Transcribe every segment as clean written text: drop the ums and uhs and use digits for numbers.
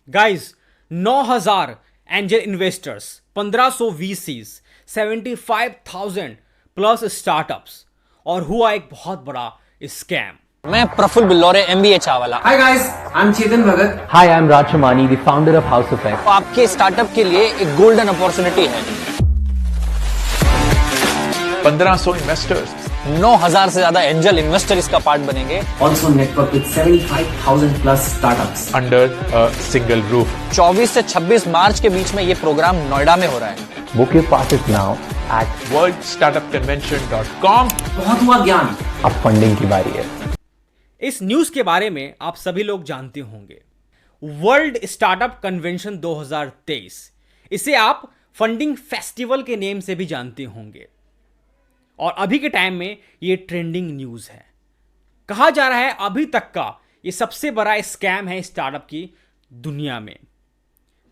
Guys, 9,000 angel investors, 1,500 VCs, 75,000 plus startups और हुआ एक बहुत बड़ा स्कैम। मैं Praful Billore MBA Chawla. Hi guys, I'm Chetan Bhagat. Hi, I'm Raj Shamani, the founder of House of X. तो आपके स्टार्टअप के लिए एक गोल्डन अपॉर्चुनिटी है। 1500 इन्वेस्टर्स, 9,000 से ज्यादा एंजल इन्वेस्टर इसका पार्ट बनेंगे। Also network with 75,000 plus startups. Under a single roof. 24 से 26 मार्च के बीच में ये प्रोग्राम नोएडा में हो रहा है। Book your passes now at worldstartupconvention.com। बहुत हुआ ज्ञान। अब फंडिंग की बारी है। इस न्यूज के बारे में आप सभी लोग जानते होंगे, वर्ल्ड स्टार्टअप कन्वेंशन 2023, इसे आप फंडिंग फेस्टिवल के नेम से भी जानते होंगे। और अभी के टाइम में ये ट्रेंडिंग न्यूज है। कहा जा रहा है अभी तक का ये सबसे बड़ा स्कैम है स्टार्टअप की दुनिया में।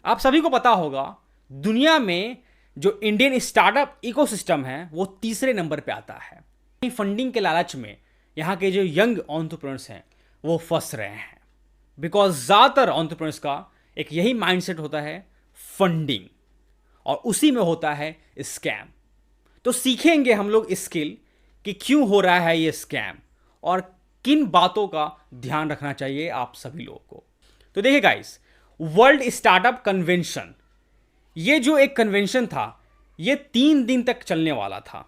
आप सभी को पता होगा, दुनिया में जो इंडियन स्टार्टअप इकोसिस्टम है वो तीसरे नंबर पे आता है। फंडिंग के लालच में यहाँ के जो यंग एंटरप्रेन्योर्स हैं वो फंस रहे हैं, बिकॉज ज़्यादातर एंटरप्रेन्योर्स का एक यही माइंडसेट होता है, फंडिंग, और उसी में होता है स्कैम। तो सीखेंगे हम लोग स्किल कि क्यों हो रहा है ये स्कैम और किन बातों का ध्यान रखना चाहिए आप सभी लोगों को। तो देखिए गाइस, वर्ल्ड स्टार्टअप कन्वेंशन, ये जो एक कन्वेंशन था ये 3 दिन तक चलने वाला था।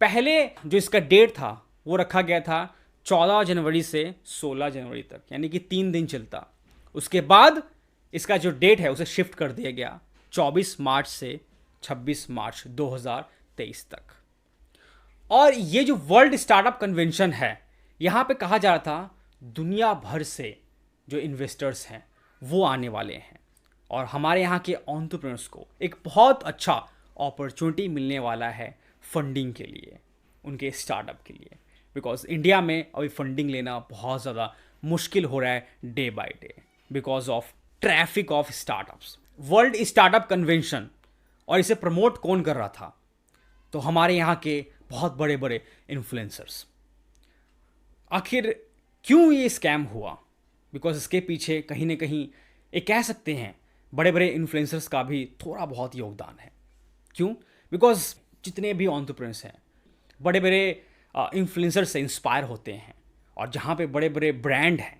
पहले जो इसका डेट था वो रखा गया था 14 जनवरी से 16 जनवरी तक, यानी कि 3 दिन चलता। उसके बाद इसका जो डेट है उसे शिफ्ट कर दिया गया 24 मार्च से 26 मार्च 2023 तक। और ये जो वर्ल्ड स्टार्टअप कन्वेंशन है, यहाँ पे कहा जा रहा था दुनिया भर से जो इन्वेस्टर्स हैं वो आने वाले हैं और हमारे यहाँ के एंटरप्रेन्योर्स को एक बहुत अच्छा अपॉर्चुनिटी मिलने वाला है फंडिंग के लिए, उनके स्टार्टअप के लिए। बिकॉज इंडिया में अभी फंडिंग लेना बहुत ज़्यादा मुश्किल हो रहा है day by day, because of traffic of startups. World startup convention, और इसे प्रमोट कौन कर रहा था? तो हमारे यहाँ के बहुत बड़े बड़े इन्फ्लुएंसर्स। आखिर क्यों ये स्कैम हुआ? बिकॉज इसके पीछे कहीं ना कहीं एक कह सकते हैं बड़े बड़े इन्फ्लुएंसर्स का भी थोड़ा बहुत योगदान है। क्यों? बिकॉज जितने भी एंटरप्रेन्योर्स हैं बड़े बड़े इन्फ्लुएंसर से इंस्पायर होते हैं, और जहाँ पे बड़े बड़े ब्रांड हैं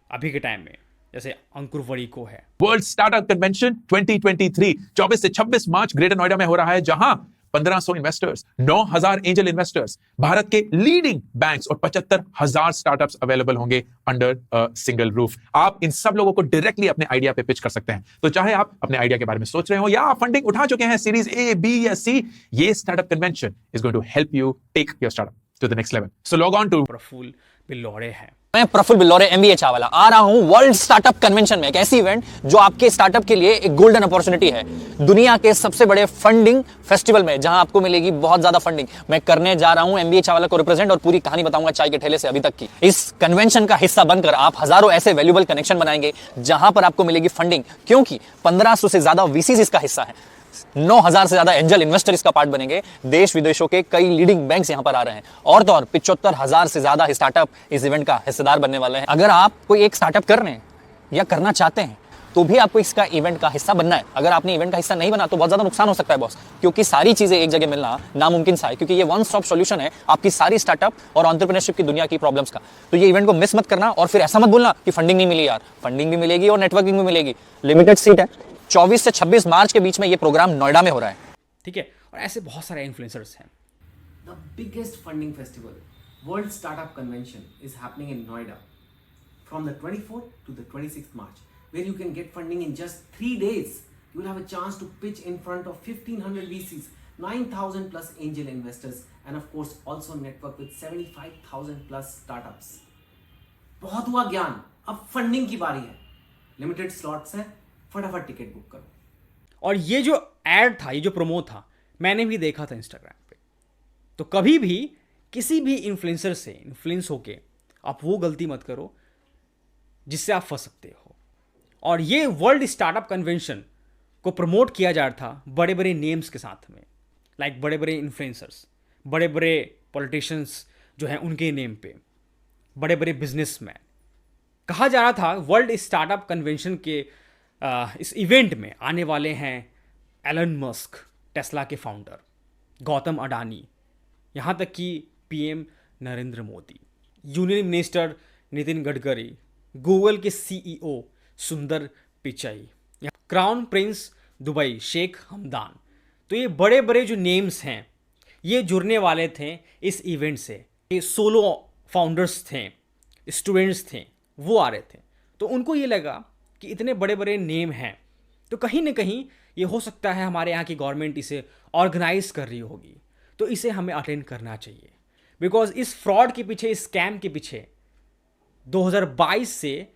अभी के टाइम में, जैसे अंकुर वरीको है। वर्ल्ड स्टार्टअप कन्वेंशन 2023 24 से 26 मार्च ग्रेटर नोएडा में हो रहा है, जहां 1500 इन्वेस्टर्स, 9,000 एंजल इन्वेस्टर्स, भारत के लीडिंग बैंक्स और 75,000 स्टार्टअप्स अवेलेबल होंगे अंडर अ सिंगल रूफ। आप इन सब लोगों को डायरेक्टली अपने आइडिया पे पिच कर सकते हैं। तो चाहे आप अपने आइडिया के बारे में सोच रहे हो या आप फंडिंग उठा चुके हैं सीरीज A, B या C, ये startup convention is going to help you take your startup to the next level. So log on to Praful Billore है। मैं प्रफुल्ल बिल्लौरे MBA चावला आ रहा हूं वर्ल्ड स्टार्टअप कन्वेंशन में, एक ऐसी इवेंट जो आपके स्टार्टअप के लिए एक गोल्डन अपॉर्चुनिटी है। दुनिया के सबसे बड़े फंडिंग फेस्टिवल में, जहां आपको मिलेगी बहुत ज्यादा फंडिंग। मैं करने जा रहा हूं MBA चावला को रिप्रेजेंट, और पूरी कहानी बताऊंगा चाय के ठेले से अभी तक की। इस कन्वेंशन का हिस्सा बनकर आप हजारों ऐसे वैल्यूएबल कनेक्शन बनाएंगे जहां पर आपको मिलेगी फंडिंग, क्योंकि 1500 से ज्यादा VCs इसका हिस्सा है। 9,000 से ज्यादा एंजल इन्वेस्टर इसका पार्ट बनेंगे। देश विदेशों के कई लीडिंग बैंक्स यहां पर आ रहे हैं, और तो और 75,000 से ज्यादा स्टार्टअप इस इवेंट का हिस्सेदार बनने वाले हैं। अगर आप कोई एक स्टार्टअप कर रहे हैं या करना चाहते हैं तो भी आपको इसका इवेंट का हिस्सा बनना है। अगर आपने इवेंट का हिस्सा नहीं बना तो बहुत ज्यादा नुकसान हो सकता है बॉस, क्योंकि सारी चीजें एक जगह मिलना नामुमकिन सा है, क्योंकि ये वन स्टॉप सॉल्यूशन है आपकी सारी स्टार्टअप और एंटरप्रेन्योरशिप की दुनिया की प्रॉब्लम्स का। तो ये इवेंट को मिस मत करना, और फिर ऐसा मत बोलना कि फंडिंग नहीं मिली। यार, फंडिंग भी मिलेगी और नेटवर्किंग भी मिलेगी। लिमिटेड सीट है। 24 से 26 मार्च के बीच में ये प्रोग्राम नोएडा में हो रहा है। ठीक है, और ऐसे बहुत सारे इन्फ्लुएंसर्स हैं। The biggest funding festival, World Startup Convention, is happening in Noida from the 24th to the 26th March, where you can get funding in just 3 days. You will have a chance to pitch in front of 1,500 VCs, 9,000 plus angel investors, and of course also network with 75,000 plus startups. बहुत हुआ ज्ञान, अब funding की बारी है। Limited slots हैं, फटाफट ticket book करो। और ये जो एड था, ये जो प्रोमो था, मैंने भी देखा था इंस्टाग्राम पे। तो कभी भी किसी भी इन्फ्लुएंसर से इन्फ्लुएंस होके आप वो गलती मत करो जिससे आप फंस सकते हो। और ये वर्ल्ड स्टार्टअप कन्वेंशन को प्रमोट किया जा रहा था बड़े बड़े नेम्स के साथ में, लाइक बड़े बड़े इन्फ्लुएंसर्स, बड़े बड़े पॉलिटिशियंस जो हैं उनके नेम पे, बड़े बड़े बिजनेसमैन। कहा जा रहा था वर्ल्ड स्टार्टअप कन्वेंशन के इस इवेंट में आने वाले हैं एलन मस्क, टेस्ला के फाउंडर, गौतम अडानी, यहाँ तक कि PM Narendra Modi, union minister Nitin Gadkari, Google के CEO Sundar Pichai, crown prince Dubai Sheikh Hamdan. तो ये बड़े बड़े जो नेम्स हैं ये जुड़ने वाले थे इस इवेंट से। ये सोलो फाउंडर्स थे, स्टूडेंट्स थे, वो आ रहे थे। तो उनको ये लगा कि इतने बड़े बड़े नेम हैं तो कहीं ना कहीं ये हो सकता है हमारे यहाँ की गवर्नमेंट इसे ऑर्गेनाइज कर रही होगी, तो इसे हमें अटेंड करना चाहिए। बिकॉज इस फ्रॉड के पीछे, इस स्कैम के पीछे 2022 से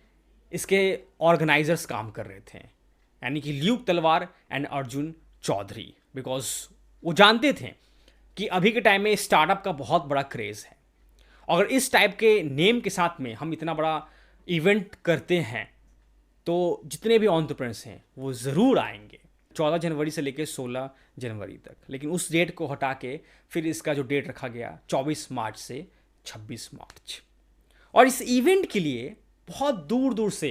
इसके ऑर्गेनाइजर्स काम कर रहे थे, यानी कि ल्यूक तलवार एंड अर्जुन चौधरी। बिकॉज वो जानते थे कि अभी के टाइम में स्टार्टअप का बहुत बड़ा क्रेज़ है। अगर इस टाइप के नेम के साथ में हम इतना बड़ा इवेंट करते हैं तो जितने भी एंटरप्रेन्योर्स हैं वो ज़रूर आएंगे 14 जनवरी से लेकर 16 जनवरी तक। लेकिन उस डेट को हटा के फिर इसका जो डेट रखा गया 24 मार्च से 26 मार्च। और इस इवेंट के लिए बहुत दूर दूर से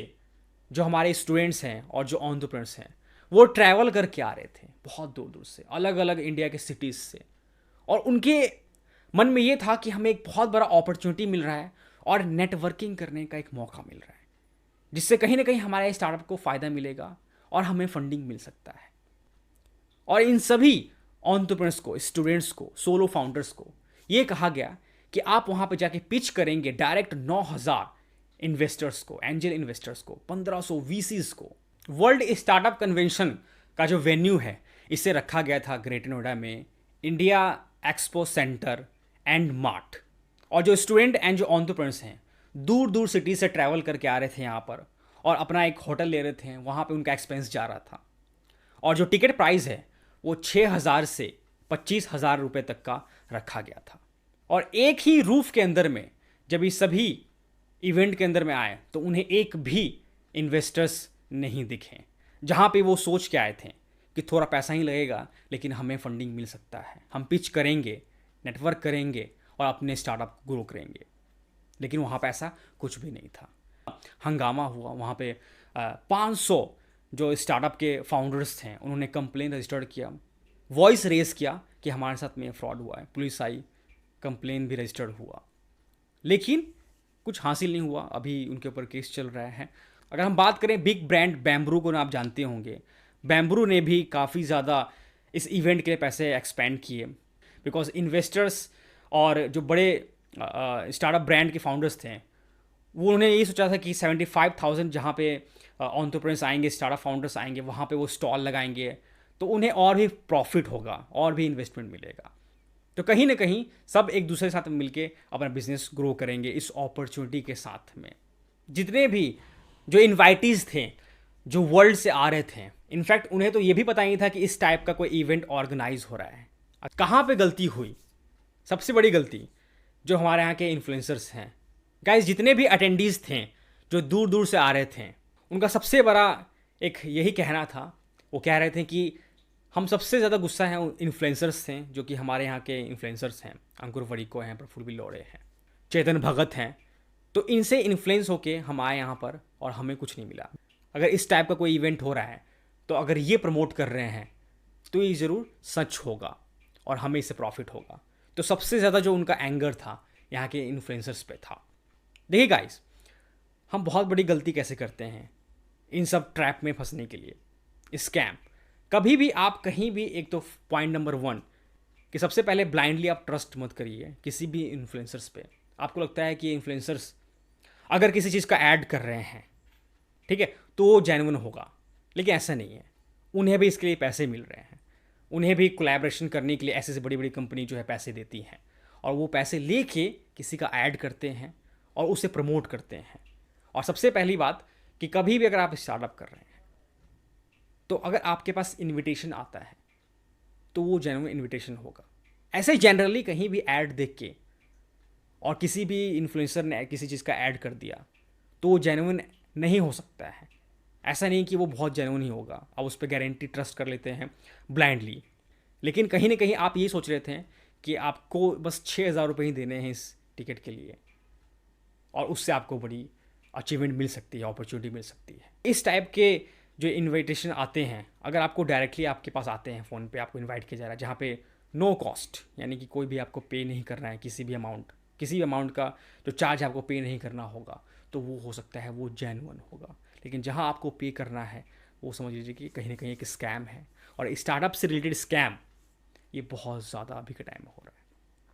जो हमारे स्टूडेंट्स हैं और जो एंटरप्रेन्योर्स हैं वो ट्रैवल करके आ रहे थे, बहुत दूर दूर से, अलग अलग इंडिया के सिटीज़ से। और उनके मन में ये था कि हमें एक बहुत बड़ा अपॉर्चुनिटी मिल रहा है और नेटवर्किंग करने का एक मौका मिल रहा है, जिससे कहीं ना कहीं हमारे स्टार्टअप को फ़ायदा मिलेगा और हमें फंडिंग मिल सकता है। और इन सभी एंटरप्रेन्योर्स को, स्टूडेंट्स को, सोलो फाउंडर्स को ये कहा गया कि आप वहाँ पे जाके पिच करेंगे डायरेक्ट 9000 इन्वेस्टर्स को, एंजल इन्वेस्टर्स को, 1500 वीसीज को। वर्ल्ड स्टार्टअप कन्वेंशन का जो वेन्यू है इसे रखा गया था ग्रेटर नोएडा में India expo centre and mart. और जो स्टूडेंट एंड जो एंटरप्रेन्योर्स हैं दूर दूर सिटी से ट्रैवल करके आ रहे थे यहाँ पर और अपना एक होटल ले रहे थे, वहाँ पे उनका एक्सपेंस जा रहा था। और जो टिकट प्राइस है वो 6000 से 25,000 रुपये तक का रखा गया था। और एक ही रूफ के अंदर में जब ये सभी इवेंट के अंदर में आए तो उन्हें एक भी इन्वेस्टर्स नहीं दिखे, जहाँ पे वो सोच के आए थे कि थोड़ा पैसा ही लगेगा लेकिन हमें फंडिंग मिल सकता है, हम पिच करेंगे, नेटवर्क करेंगे और अपने स्टार्टअप ग्रो करेंगे। लेकिन वहाँ पे ऐसा कुछ भी नहीं था। हंगामा हुआ वहाँ पे। 500 जो स्टार्टअप के फाउंडर्स थे उन्होंने कंप्लेन रजिस्टर्ड किया, वॉइस रेज किया कि हमारे साथ में फ्रॉड हुआ है। पुलिस आई, कंप्लेन भी रजिस्टर्ड हुआ, लेकिन कुछ हासिल नहीं हुआ। अभी उनके ऊपर केस चल रहा है। अगर हम बात करें बिग ब्रांड बैम्बरू को, ना आप जानते होंगे, बैम्बरू ने भी काफ़ी ज़्यादा इस इवेंट के लिए पैसे एक्सपेंड किए। बिकॉज इन्वेस्टर्स और जो बड़े स्टार्टअप ब्रांड के फाउंडर्स थे वो उन्होंने यही सोचा था कि 75,000 जहाँ पे एंटरप्रेन्योर्स आएंगे, स्टार्टअप फाउंडर्स आएंगे, वहाँ पे वो स्टॉल लगाएंगे तो उन्हें और भी प्रॉफिट होगा और भी इन्वेस्टमेंट मिलेगा। तो कहीं ना कहीं सब एक दूसरे के साथ मिलके अपना बिजनेस ग्रो करेंगे इस अपॉर्चुनिटी के साथ में। जितने भी जो इन्वाइटीज़ थे जो वर्ल्ड से आ रहे थे, इनफैक्ट उन्हें तो ये भी पता नहीं था कि इस टाइप का कोई इवेंट ऑर्गेनाइज हो रहा है। कहाँ पे गलती हुई? सबसे बड़ी गलती जो हमारे यहाँ के इन्फ्लुएंसर्स हैं। गाइस, जितने भी अटेंडीज़ थे जो दूर दूर से आ रहे थे, उनका सबसे बड़ा एक यही कहना था। वो कह रहे थे कि हम सबसे ज़्यादा गुस्सा हैं इन्फ्लुएंसर्स से, जो कि हमारे यहाँ के इन्फ्लुएंसर्स हैं, अंकुर वड़िको हैं, प्रफुल्ल बिलोड़े हैं, चेतन भगत हैं। तो इनसे इन्फ्लुएंस होके हम आए यहाँ पर और हमें कुछ नहीं मिला। अगर इस टाइप का कोई इवेंट हो रहा है तो अगर ये प्रमोट कर रहे हैं तो ये ज़रूर सच होगा और हमें इससे प्रॉफिट होगा। तो सबसे ज़्यादा जो उनका एंगर था यहाँ के इन्फ्लुएंसर्स पे था। देखिए गाइस, हम बहुत बड़ी गलती कैसे करते हैं इन सब ट्रैप में फंसने के लिए। स्कैम कभी भी आप कहीं भी, एक तो पॉइंट नंबर 1 कि सबसे पहले ब्लाइंडली आप ट्रस्ट मत करिए किसी भी इन्फ्लुएंसर्स पे। आपको लगता है कि इन्फ्लुएंसर्स अगर किसी चीज़ का ऐड कर रहे हैं, ठीक है, तो वो जेन्युइन होगा, लेकिन ऐसा नहीं है। उन्हें भी इसके लिए पैसे मिल रहे हैं, उन्हें भी कोलैबोरेशन करने के लिए ऐसे बड़ी बड़ी कंपनी जो है पैसे देती हैं और वो पैसे लेके किसी का ऐड करते हैं और उसे प्रमोट करते हैं। और सबसे पहली बात कि कभी भी अगर आप स्टार्टअप कर रहे हैं तो अगर आपके पास इनविटेशन आता है तो वो जेन्युइन इनविटेशन होगा। ऐसे जनरली कहीं भी ऐड देख के और किसी भी इन्फ्लुएंसर ने किसी चीज़ का ऐड कर दिया तो वो जेन्युइन नहीं हो सकता है। ऐसा नहीं कि वो बहुत जेन्युइन ही होगा, आप उस पर गारंटी ट्रस्ट कर लेते हैं ब्लाइंडली। लेकिन कहीं ना कहीं आप ये सोच रहे थे कि आपको बस 6,000 रुपये ही देने हैं इस टिकट के लिए और उससे आपको बड़ी अचीवमेंट मिल सकती है, अपॉर्चुनिटी मिल सकती है। इस टाइप के जो इनविटेशन आते हैं, अगर आपको डायरेक्टली आपके पास आते हैं फ़ोन पे, आपको इनवाइट किया जा रहा है, जहाँ पे नो कॉस्ट, यानी कि कोई भी आपको पे नहीं करना है, किसी भी अमाउंट का जो चार्ज आपको पे नहीं करना होगा, तो वो हो सकता है वो जेन्युइन होगा। लेकिन जहाँ आपको पे करना है वो समझ लीजिए कि कहीं ना कहीं एक स्कैम है। और स्टार्टअप से रिलेटेड स्कैम ये बहुत ज़्यादा अभी के टाइम में हो रहा है।